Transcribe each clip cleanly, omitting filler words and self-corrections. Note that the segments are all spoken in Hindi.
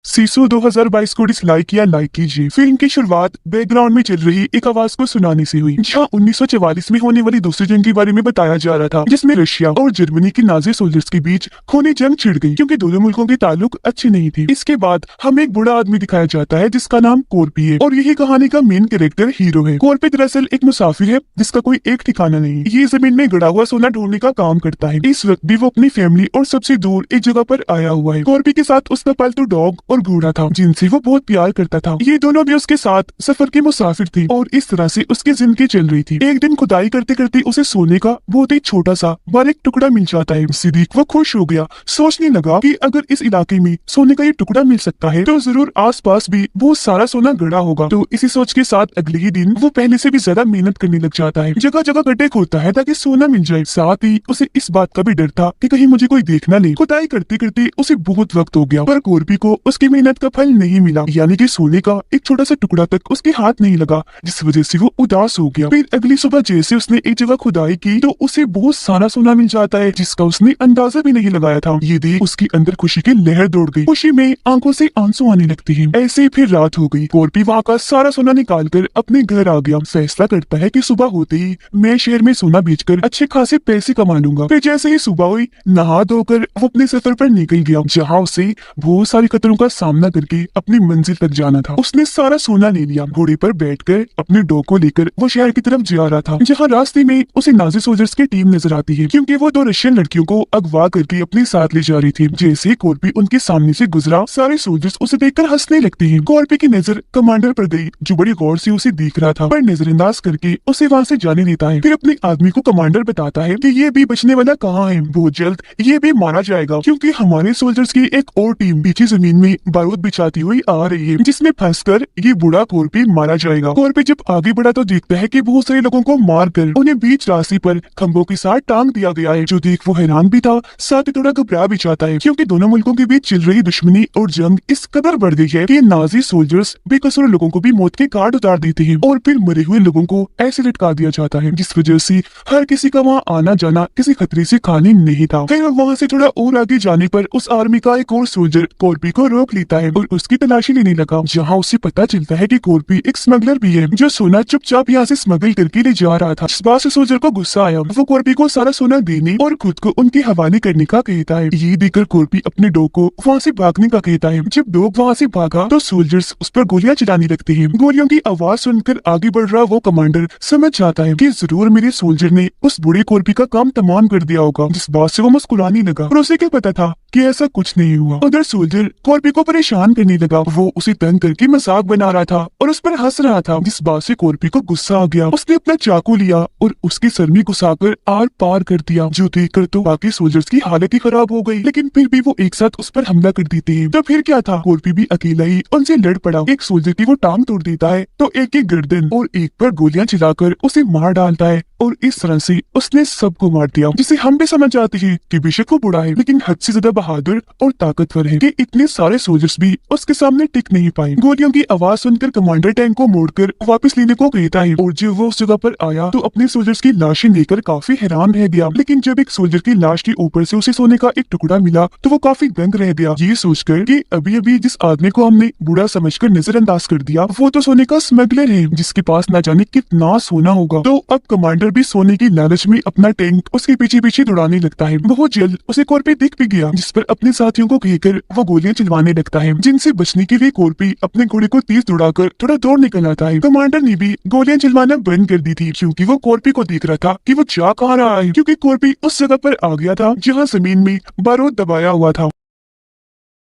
सीसो 2022 को डिसलाइक या लाइक कीजिए। फिल्म की शुरुआत बैकग्राउंड में चल रही एक आवाज को सुनाने से हुई, जहां 1944 में होने वाली दूसरी जंग के बारे में बताया जा रहा था, जिसमें रशिया और जर्मनी की नाजी सोल्जर्स के बीच खूनी जंग छिड़ गई क्योंकि दोनों मुल्कों के ताल्लुक अच्छे नहीं थे। इसके बाद हमें एक बूढ़ा आदमी दिखाया जाता है जिसका नाम कोर्पी है और यही कहानी का मेन कैरेक्टर हीरो है। कोर्पी दरअसल एक मुसाफिर है जिसका कोई एक ठिकाना नहीं। ये जमीन में गड़ा हुआ सोना ढूंढने का काम करता है। इस वक्त भी वो अपनी फैमिली और सबसे दूर एक जगह पर आया हुआ है। कोर्पी के साथ उसका पालतू डॉग और घोड़ा था जिनसे वो बहुत प्यार करता था। ये दोनों भी उसके साथ सफर के मुसाफिर थे और इस तरह से उसकी जिंदगी चल रही थी। एक दिन खुदाई करते करते उसे सोने का बहुत ही छोटा सा बारीक टुकड़ा मिल जाता है। इसे देख वो खुश हो गया, सोचने लगा कि अगर इस इलाके में सोने का ये टुकड़ा मिल सकता है तो जरूर आसपास भी बहुत सारा सोना गड़ा होगा। तो इसी सोच के साथ अगले ही दिन वो पहले से भी ज्यादा मेहनत करने लग जाता है। जगह जगह गड्ढे खोदता है ताकि सोना मिल जाए। साथ ही उसे इस बात का भी डर था कि कहीं मुझे कोई देख न ले। खुदाई करते करते उसे बहुत वक्त हो गया पर कोर्पी को उसकी मेहनत का फल नहीं मिला, यानी कि सोने का एक छोटा सा टुकड़ा तक उसके हाथ नहीं लगा, जिस वजह से वो उदास हो गया। फिर अगली सुबह जैसे उसने एक जगह खुदाई की तो उसे बहुत सारा सोना मिल जाता है जिसका उसने अंदाजा भी नहीं लगाया था। ये देख उसके अंदर खुशी की लहर दौड़ गई। खुशी में आंखों से आंसू आने लगते हैं। ऐसे ही फिर रात हो गई। कोर्पी वहाँ का सारा सोना निकाल कर अपने घर आ गया। फैसला करता है कि सुबह होते ही मैं शहर में सोना बेचकर अच्छे खासे पैसे कमा लूंगा। फिर जैसे ही सुबह हुई नहा धोकर वो अपने सफर पर निकल गया, जहाँ उसे बहुत सारे खतरों का सामना करके अपनी मंजिल तक जाना था। उसने सारा सोना ले लिया। घोड़े पर बैठकर अपने डॉग को लेकर वो शहर की तरफ जा रहा था, जहाँ रास्ते में उसे नाजी सोल्जर्स की टीम नजर आती है क्योंकि वो दो रशियन लड़कियों को अगवा करके अपने साथ ले जा रही थी। जैसे कोर्पी उनके सामने से गुजरा, सारे सोल्जर्स उसे देखकर हंसने लगते हैं। कोर्पी की नजर कमांडर पर गई जो बड़ी गौर से उसे देख रहा था, पर नजरअंदाज करके उसे वहाँ से जाने देता है। फिर अपने आदमी को कमांडर बताता है कि ये भी बचने वाला कहाँ है, बहुत जल्द ये भी मारा जाएगा क्योंकि हमारे सोल्जर्स की एक और टीम पीछे जमीन में बारूद बिछाती हुई आ रही है जिसमें फंसकर ये बूढ़ा कोर्पी मारा जाएगा। कोर्पी जब आगे बढ़ा तो देखता है कि बहुत सारे लोगों को मारकर उन्हें बीच रास्ते पर खंभों के साथ टांग दिया गया है, जो देख वो हैरान भी था, साथ ही थोड़ा घबरा भी जाता है क्योंकि दोनों मुल्कों के बीच चल रही दुश्मनी और जंग इस कदर बढ़ गई है कि नाजी सोल्जर्स बेकसूर लोगों को भी मौत के घाट उतार देते हैं और फिर मरे हुए लोगों को ऐसे लटका दिया जाता है, जिस वजह से हर किसी का वहाँ आना जाना किसी खतरे से खाली नहीं था। फिर वहाँ से थोड़ा और आगे जाने पर उस आर्मी का एक और सोल्जर कोर्पी को रोक लेता है और उसकी तलाशी लेने लगा, जहाँ उसे पता चलता है कि कोर्पी एक स्मगलर भी है जो सोना चुपचाप यहाँ से स्मगल करके ले जा रहा था। इस बात से सोल्जर को गुस्सा आया। वो कोर्पी को सारा सोना देने और खुद को उनके हवाले करने का कहता है। ये देखकर कोर्पी अपने डॉग को वहाँ से भागने का कहता है। जब डॉग वहाँ से भागा तो सोल्जर्स उस पर गोलियां चलाने लगते हैं। गोलियों की आवाज सुनकर आगे बढ़ रहा वो कमांडर समझ जाता है कि जरूर मेरे सोल्जर ने उस बूढ़े कोर्पी का काम तमाम कर दिया होगा, जिस बात से वो मुस्कुराने लगा। और उसे क्या पता था कि ऐसा कुछ नहीं हुआ। उधर सोल्जर कोर्पी को परेशान करने लगा। वो उसे तंग करके मजाक बना रहा था और उस पर हंस रहा था, जिस बात से कोर्पी को गुस्सा आ गया। उसने अपना चाकू लिया और उसके सर में घुसाकर आर पार कर दिया, जो देखकर तो बाकी सोल्जर्स की हालत ही खराब हो गई। लेकिन फिर भी वो एक साथ उस पर हमला कर देते हैं। तो फिर क्या था, कोर्पी भी अकेला ही उनसे लड़ पड़ा। एक सोल्जर की वो टांग तोड़ देता है तो एक की गर्दन और एक पर गोलियां चलाकर उसे मार डालता है और इस तरह से उसने सबको मार दिया, जिसे हम भी समझ जाते हैं कि बेशक वो बुरा है लेकिन हद से ज्यादा बहादुर और ताकतवर है कि इतने सारे सोल्जर्स भी उसके सामने टिक नहीं पाए। गोलियों की आवाज सुनकर कमांडर टैंक को मोड़कर वापस लेने को कहता है और जब वो उस जगह पर आया तो अपने सोल्जर्स की लाशें देखकर काफी हैरान रह गया। लेकिन जब एक सोल्जर की लाश के ऊपर से उसे सोने का एक टुकड़ा मिला तो वो काफी दंग रह गया, ये सोचकर कि अभी अभी जिस आदमी को हमने बुरा समझकर नजरअंदाज कर दिया वो तो सोने का स्मगलर है जिसके पास न जाने कितना सोना होगा। तो अब कमांडर भी सोने की लालच में अपना टैंक उसके पीछे पीछे दौड़ाने लगता है। बहुत जल्द उसे कोर्पी दिख भी गया, जिस पर अपने साथियों को कहकर वो गोलियां चलवाने लगता है, जिनसे बचने के लिए कोर्पी अपने घोड़े को तेज दौड़ाकर थोड़ा दूर निकल आता है। कमांडर ने भी गोलियां चलवाना बंद कर दी थी क्योंकि वो कोर्पी को देख रहा था कि वो जा कहाँ रहा है, क्योंकि कोर्पी उस जगह पर आ गया था जहाँ जमीन में बारूद दबाया हुआ था।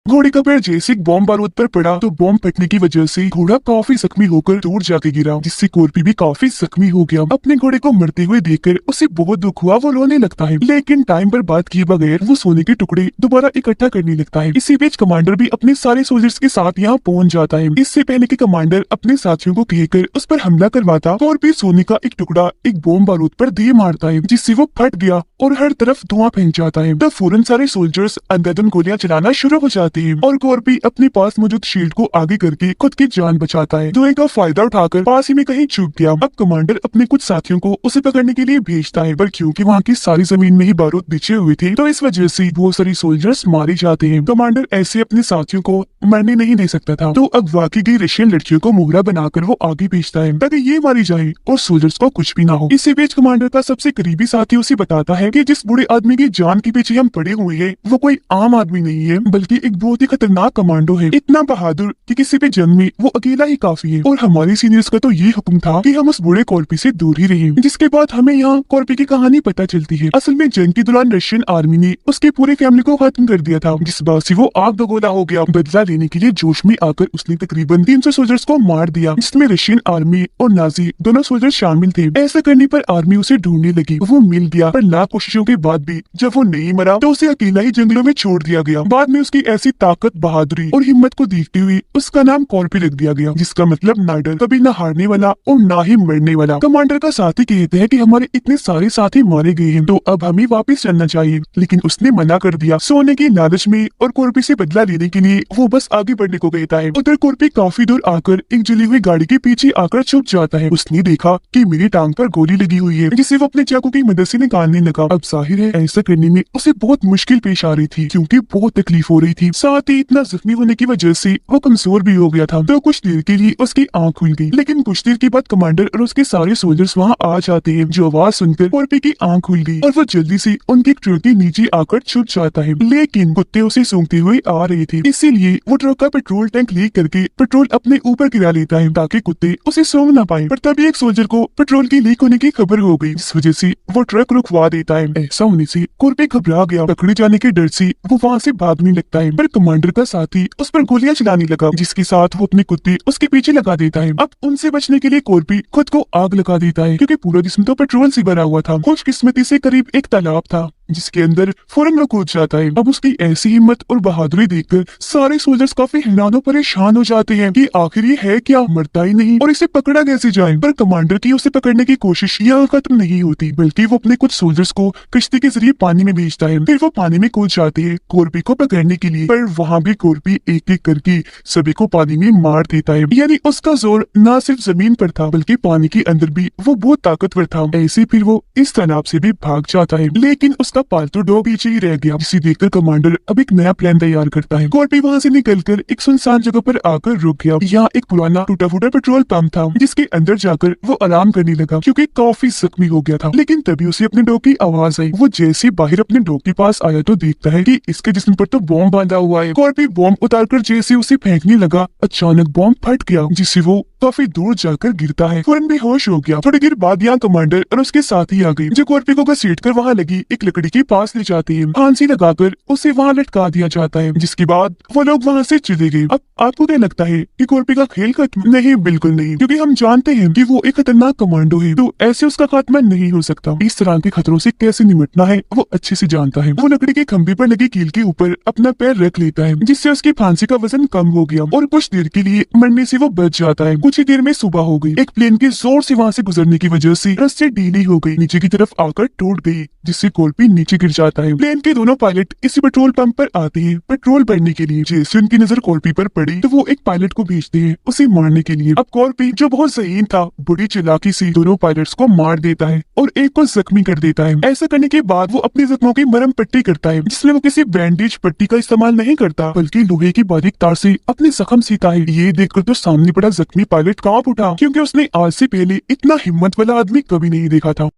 घोड़े का पैर जैसे बॉम्ब बारूद पर पड़ा तो बॉम्ब फटने की वजह से घोड़ा काफी जख्मी होकर दूर जाके गिरा, जिससे कोर्पी भी काफी जख्मी हो गया। अपने घोड़े को मरते हुए देखकर उसे बहुत दुख हुआ, वो रोने लगता है। लेकिन टाइम पर बात किए बगैर वो सोने के टुकड़े दोबारा इकट्ठा करने लगता है। इसी बीच कमांडर भी अपने सारे सोल्जर्स के साथ यहाँ पहुंच जाता है। इससे पहले कि कमांडर अपने साथियों को कहकर उस पर हमला करवाता, कोर्पी सोने का एक टुकड़ा एक बॉम्ब बारूद पर दे मारता है, जिससे वो फट गया और हर तरफ धुआं फैल जाता है। तब फौरन सारे सोल्जर्स अंधाधुंध गोलियां चलाना शुरू हो जाते जाते हैं और कॉर्पी अपने पास मौजूद शील्ड को आगे करके खुद की जान बचाता है। धुएं का फायदा उठाकर पास ही में कहीं छुप गया। अब कमांडर अपने कुछ साथियों को उसे पकड़ने के लिए भेजता है, पर क्योंकि वहाँ की सारी जमीन में ही बारूद बिछे हुए थे तो इस वजह से बहुत सारी सोल्जर्स मारे जाते हैं। कमांडर ऐसे अपने साथियों को मरने नहीं दे सकता था, तो अगवा की गई रशियन लड़कियों को मोहरा बनाकर वो आगे भेजता है ताकि ये मारी जाए और सोल्जर्स को कुछ भी ना हो। इसी बीच कमांडर का सबसे करीबी साथी उसे बताता है कि जिस बूढ़े आदमी की जान के पीछे हम पड़े हुए हैं वो कोई आम आदमी नहीं है, बल्कि एक बहुत ही खतरनाक कमांडो है, इतना बहादुर कि किसी भी जंग में वो अकेला ही काफी है। और हमारे सीनियर्स का तो ये हुक्म था कि हम उस बूढ़े कॉर्पी से दूर ही रहे। जिसके बाद हमें यहाँ कॉर्पी की कहानी पता चलती है। असल में जंग के दौरान रशियन आर्मी ने उसके पूरे फैमिली को खत्म कर दिया था, जिस बात से वो आग बगोला हो गया। बदला लेने के लिए जोश में आकर उसने तकरीबन 300 सोल्जर्स को मार दिया, जिसमें रशियन आर्मी और नाजी दोनों सोल्जर शामिल थे। ऐसा करने पर आर्मी उसे ढूंढने लगी, वो मिल गया, पर लाख कोशिशों के बाद भी जब वो नहीं मरा तो उसे अकेला ही जंगलों में छोड़ दिया गया। बाद में उसकी ऐसी ताकत, बहादुरी और हिम्मत को देखते हुए उसका नाम कॉर्पी रख दिया गया, जिसका मतलब ना डर, कभी ना हारने वाला और ना ही मरने वाला। कमांडर का साथी कहते हैं कि हमारे इतने सारे साथी मारे गए हैं तो अब हमें वापस चलना चाहिए, लेकिन उसने मना कर दिया। सोने की लालच में और कॉर्पी से बदला लेने के लिए वो बस आगे बढ़ने को कहता है। उधर कॉर्पी काफी दूर आकर एक जली हुई गाड़ी के पीछे आकर छुप जाता है। उसने देखा कि मेरी टांग पर गोली लगी हुई है, जिसे वो अपने चाकू की मदद से निकालने लगा। अब जाहिर है ऐसा करने में उसे बहुत मुश्किल पेश आ रही थी, क्योंकि बहुत तकलीफ हो रही थी। साथ ही इतना जख्मी होने की वजह से वो कमजोर भी हो गया था। तो कुछ देर के लिए उसकी आंख खुल गई, लेकिन कुछ देर के बाद कमांडर और उसके सारे सोल्जर्स वहाँ आ जाते हैं, जो आवाज सुनकर कॉर्पी की आंख खुल गई और वो जल्दी से उनके ट्रक के नीचे आकर छुप जाता है। लेकिन कुत्ते उसे सूंघते हुए आ रहे थे, इसीलिए वो ट्रक का पेट्रोल टैंक लीक करके पेट्रोल अपने ऊपर गिरा लेता है ताकि कुत्ते उसे सूंघ ना पाए। पर तभी एक सोल्जर को पेट्रोल की लीक होने की खबर हो गई, जिस वजह से वो ट्रक रुकवा देता है। ऐसा होने से कॉर्पी घबरा गया। पकड़े जाने के डर से वो वहाँ से भागने लगता है, पर कमांडर का साथी उस पर गोलियां चलाने लगा, जिसके साथ वो अपने कुत्ते उसके पीछे लगा देता है। अब उनसे बचने के लिए कॉर्पी खुद को आग लगा देता है, क्योंकि पूरा जिस्म तो पेट्रोल से भरा हुआ था। खुशकिस्मती से करीब एक तालाब था, जिसके अंदर फौरन वो कूद जाता है। अब उसकी ऐसी हिम्मत और बहादुरी देखकर सारे सोल्जर्स काफी हैरान और परेशान हो जाते हैं कि आखिर ये है क्या, मरता ही नहीं और इसे पकड़ा कैसे जाए। पर कमांडर की उसे पकड़ने की कोशिश यहाँ खत्म नहीं होती, बल्कि वो अपने कुछ सोल्जर्स को कश्ती के जरिए पानी में भेजता है। फिर वो पानी में कूद जाते हैं कॉर्पी को पकड़ने के लिए, पर वहाँ भी कॉर्पी एक एक करके सभी को पानी में मार देता है। यानी उसका जोर न सिर्फ जमीन पर था बल्कि पानी के अंदर भी वो बहुत ताकतवर था। ऐसे फिर वो इस तालाब से भी भाग जाता है, लेकिन उसका पालतू डॉग पीछे ही रह गया, जिसे देखकर कमांडर अब एक नया प्लान तैयार करता है। कॉर्पी वहाँ से निकलकर एक सुनसान जगह पर आकर रुक गया। यहाँ एक पुराना टूटा फूटा पेट्रोल पंप था, जिसके अंदर जाकर वो आराम करने लगा, क्योंकि काफी जख्मी हो गया था। लेकिन तभी उसे अपने डॉग की आवाज आई। वो जैसे बाहर अपने डॉग के पास आया तो देखता है कि इसके जिस्म पर तो बॉम्ब बांधा हुआ है। कॉर्पी बॉम्ब उतारकर जैसे उसे फेंकने लगा, अचानक बॉम्ब फट गया, जिससे वो काफी दूर जाकर गिरता है। फौरन बेहोश हो गया। थोड़ी देर बाद यहाँ कमांडर और उसके साथी आ गई, जो कॉर्पी को घसीटकर वहाँ लगी एक लकड़ी के पास ले जाते हैं। फांसी लगाकर उसे वहाँ लटका दिया जाता है, जिसके बाद वो लोग वहाँ से चले गए। अब आपको क्या लगता है कि कॉर्पी का खेल खत्म? नहीं, बिल्कुल नहीं, क्योंकि हम जानते हैं कि वो एक खतरनाक कमांडो है, तो ऐसे उसका खात्मा नहीं हो सकता। इस तरह के खतरों से कैसे निपटना है वो अच्छे से जानता है। वो लकड़ी के खंभे पर लगी कील के ऊपर अपना पैर रख लेता है, जिससे उसकी फांसी का वजन कम हो गया और कुछ देर के लिए मरने से वो बच जाता है। कुछ ही देर में सुबह हो गई। एक प्लेन के जोर से वहाँ से गुजरने की वजह से रस्सी ढीली हो गई, नीचे की तरफ आकर टूट गई, जिससे कॉर्पी नीचे गिर जाता है। प्लेन के दोनों पायलट इसी पेट्रोल पंप पर आते हैं पेट्रोल भरने के लिए। जैसे उनकी नजर कॉर्पी पर पड़ी तो वो एक पायलट को भेजते हैं उसे मारने के लिए। अब कॉर्पी, जो बहुत ज़हीन था, बड़ी चालाकी से दोनों पायलट्स को मार देता है और एक को जख्मी कर देता है। ऐसा करने के बाद वो अपने जख्मों की मरहम पट्टी करता है, जिसमें वो किसी बैंडेज पट्टी का इस्तेमाल नहीं करता, बल्कि लोहे की बारीक तार से अपने जख्म सीता है। ये देखकर तो सामने पड़ा जख्मी पायलट कांप उठा, क्योंकि उसने आज से पहले इतना हिम्मत वाला आदमी कभी नहीं देखा था।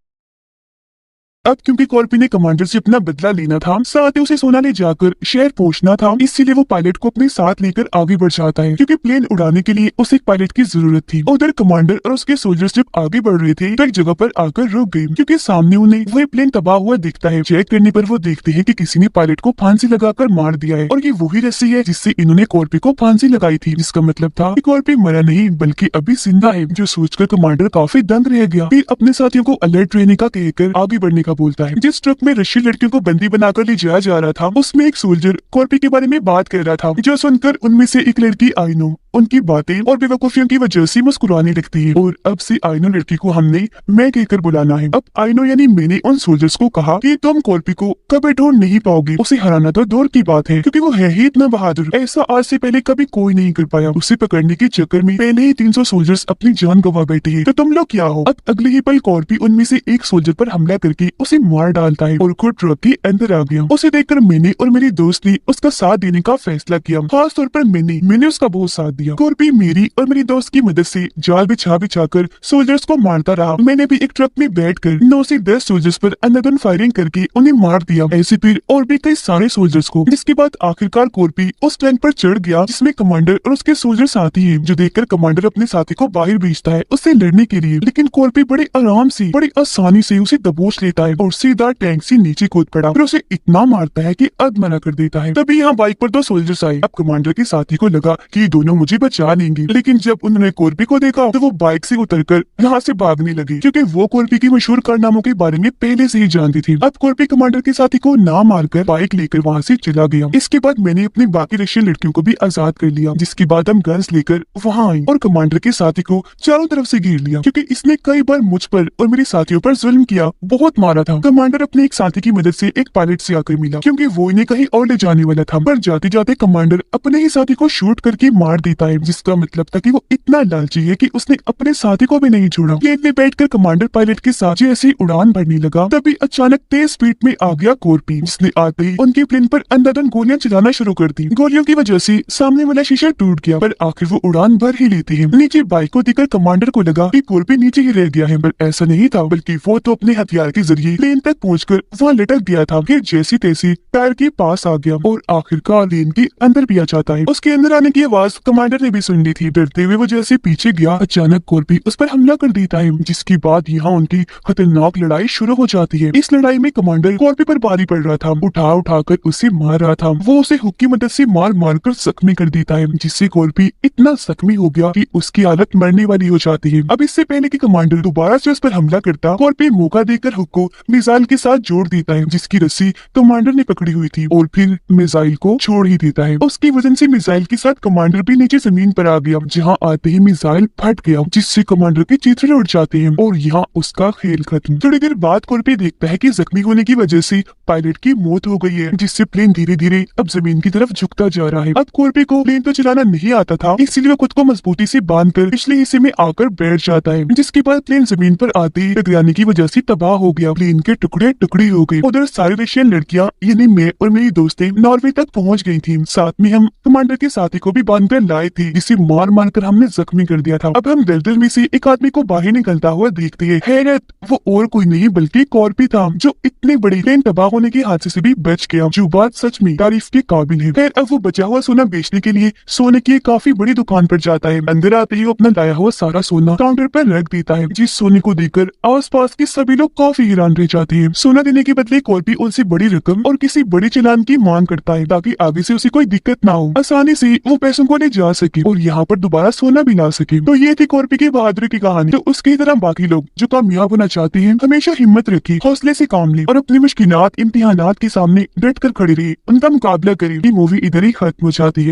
अब क्योंकि कॉर्पी ने कमांडर से अपना बदला लेना था, साथ ही उसे सोना ले जाकर शहर पहुंचना था, इसीलिए वो पायलट को अपने साथ लेकर आगे बढ़ जाता है, क्योंकि प्लेन उड़ाने के लिए उसे एक पायलट की जरूरत थी। उधर कमांडर और उसके सोल्जर्स जब आगे बढ़ रहे थे तो एक जगह पर आकर रुक गए, क्योंकि सामने उन्हें वही प्लेन तबाह हुआ दिखता है। चेक करने पर वो देखते हैं कि किसी ने पायलट को फांसी लगाकर मार दिया है, और ये वही रस्सी है जिससे इन्होंने कॉर्पी को फांसी लगाई थी, जिसका मतलब था कि कॉर्पी मरा नहीं बल्कि अभी जिंदा है। जो सोचकर कमांडर काफी दंग रह गया। फिर अपने साथियों को अलर्ट रहने का कहकर आगे बढ़ने का बोलता है। जिस ट्रक में रशियन लड़कियों को बंदी बनाकर ले जाया जा रहा था, उसमें एक सोल्जर कॉर्पी के बारे में बात कर रहा था, जो सुनकर उनमें से एक लड़की आइनो उनकी बातें और बेवकूफियों की वजह से मुस्कुराने लगती है और अब से आइनो लड़की को हमने मैं कहकर बुलाना है। अब आइनो यानी मैंने उन सोल्जर्स को कहा कि तुम कॉर्पी को कभी ढूंढ नहीं पाओगे, उसे हराना तो दूर की बात है क्योंकि वो है ही इतना बहादुर, ऐसा आज से पहले कभी कोई नहीं कर पाया। उसे पकड़ने के चक्कर में पहले ही 300 सोल्जर्स अपनी जान गंवा बैठे हैं, तो तुम लोग क्या हो। अब अगले ही पल कॉर्पी उनमें से एक सोल्जर पर हमला करके उसे मार डालता है और खुद ट्रक के अंदर आ गया। उसे देखकर मैंने और मेरी दोस्त ने उसका साथ देने का फैसला किया, खास तौर पर मैंने उसका बहुत साथ दिया। कॉर्पी मेरी और मेरी दोस्त की मदद से जाल बिछा कर सोल्जर्स को मारता रहा। मैंने भी एक ट्रक में बैठकर 9 से 10 सोल्जर्स पर अंधाधुंध फायरिंग करके उन्हें मार दिया, ऐसे फिर और भी कई सारे सोल्जर्स को। जिसके बाद आखिरकार कॉर्पी उस टैंक पर चढ़ गया जिसमें कमांडर और उसके सोल्जर साथी हैं, जो देखकर कमांडर अपने साथी को बाहर भेजता है उससे लड़ने के लिए, लेकिन कॉर्पी बड़े आराम से बड़ी आसानी से उसे दबोच लेता है और सीधा टैंक से नीचे कूद पड़ा, फिर उसे इतना मारता है कि मना कर देता है। तभी यहाँ बाइक पर 2 सोल्जर्स आए। अब कमांडर के साथी को लगा कि ये दोनों मुझे बचा लेंगे, लेकिन जब उन्होंने कॉर्पी को देखा तो वो बाइक से उतरकर यहाँ से भागने लगे, क्योंकि वो कॉर्पी की मशहूर कारनामों के बारे में पहले से ही जानती थी। अब कॉर्पी कमांडर के साथी को ना मारकर बाइक लेकर वहाँ से चला गया। इसके बाद मैंने अपनी बाकी रशियन लड़कियों को भी आजाद कर लिया, जिसके बाद हम गन्स लेकर वहाँ आए और कमांडर के साथी को चारों तरफ से घेर लिया, क्योंकि इसने कई बार मुझ पर और मेरे साथियों पर जुल्म किया, बहुत मारा था। कमांडर अपने एक साथी की मदद से एक पायलट से आकर मिला, क्योंकि वो इन्हें कहीं और ले जाने वाला था, पर जाते जाते कमांडर अपने ही साथी को शूट करके मार देता है, जिसका मतलब था कि वो इतना लालची है कि उसने अपने साथी को भी नहीं छोड़ा। प्लेन में बैठकर कमांडर पायलट के साथ जैसे उड़ान भरने लगा, तभी अचानक तेज स्पीड में आ गया कॉर्पी, जिसने आते ही उनके प्लेन पर अंधाधुंध गोलियां चलाना शुरू कर दी। गोलियों की वजह से सामने वाला शीशा टूट गया, पर आखिर वो उड़ान भर ही लेते हैं। नीचे बाइक को देखकर कमांडर को लगा कि कॉर्पी नीचे ही रह गया है, पर ऐसा नहीं था, बल्कि वो तो अपने हथियार के जरिए प्लेन तक पहुंचकर वहाँ लटक गया था। फिर जैसी तैसी पैर के पास आ गया और आखिरकार प्लेन के अंदर भी आ जाता है। उसके अंदर आने की आवाज कमांडर ने भी सुन ली थी। डरते हुए वो जैसे पीछे गया, अचानक कॉर्पी उस पर हमला कर देता है, जिसके बाद यहाँ उनकी खतरनाक लड़ाई शुरू हो जाती है। इस लड़ाई में कमांडर कॉर्पी पर भारी पड़ रहा था, उठा कर उसे मार रहा था। वो उसे हुक की मदद से मार कर जख्मी कर देता है, जिससे कॉर्पी इतना जख्मी हो गया कि उसकी हालत मरने वाली हो जाती है। अब इससे पहले कि कमांडर दोबारा से उस पर हमला करता, कॉर्पी मौका देकर हुक को मिसाइल के साथ जोड़ देता है, जिसकी रस्सी कमांडर ने पकड़ी हुई थी, और फिर मिसाइल को छोड़ ही देता है। उसकी वजन से मिसाइल के साथ कमांडर भी नीचे जमीन पर आ गया, जहाँ आते ही मिसाइल फट गया, जिससे कमांडर के चित्रे उड़ जाते हैं और यहाँ उसका खेल खत्म। थोड़ी देर बाद कॉर्पी देखता है कि जख्मी होने की वजह से पायलट की मौत हो गई है, जिससे प्लेन धीरे धीरे अब जमीन की तरफ झुकता जा रहा है। अब कॉर्पी को प्लेन तो चलाना नहीं आता था, इसलिए वो खुद को मजबूती से बांधकर पिछले हिस्से में आकर बैठ जाता है, जिसके बाद प्लेन जमीन पर आते ही टकराने की वजह से तबाह हो गया। प्लेन के टुकड़े टुकड़े हो गए। उधर सारी रशियन लड़कियां यानी मैं और मेरी दोस्तें नॉर्वे तक पहुंच गई थी। साथ में हम कमांडर के साथी को भी बांधकर लाए थे, जिसे मार कर हमने जख्मी कर दिया था। अब हम दलदल में से एक आदमी को बाहर निकलता हुआ देखते हैं। हैरत, वो और कोई नहीं बल्कि कॉर्पी था, जो इतने बड़े प्लेन तबाह होने के हादसे से भी बच गया, जो बात सच में तारीफ के काबिल है। खैर, अब वो बचा हुआ सोना बेचने के लिए सोने की एक काफी बड़ी दुकान पर जाता है। अंदर आते ही वो अपना लाया हुआ सारा सोना काउंटर पर रख देता है, जिस सोने को देखकर आसपास के सभी लोग काफी हैरान रह जाते हैं। सोना देने के बदले कॉर्पी उनसे बड़ी रकम और किसी बड़ी चालान की मांग करता है, ताकि आगे से उसे कोई दिक्कत ना हो, आसानी से वो पैसों को ले जा सके और यहाँ पर दोबारा सोना भी ला सके। तो ये थी कॉर्पी की बहादुरी की कहानी। तो उसकी तरह बाकी लोग जो कामयाब होना चाहते हैं, हमेशा हिम्मत रखें, हौसले से काम लें और अपनी मुश्किलात इम्तिहानात के सामने डट कर खड़े रहे, उनका मुकाबला करें। ये मूवी इधर ही खत्म हो जाती है।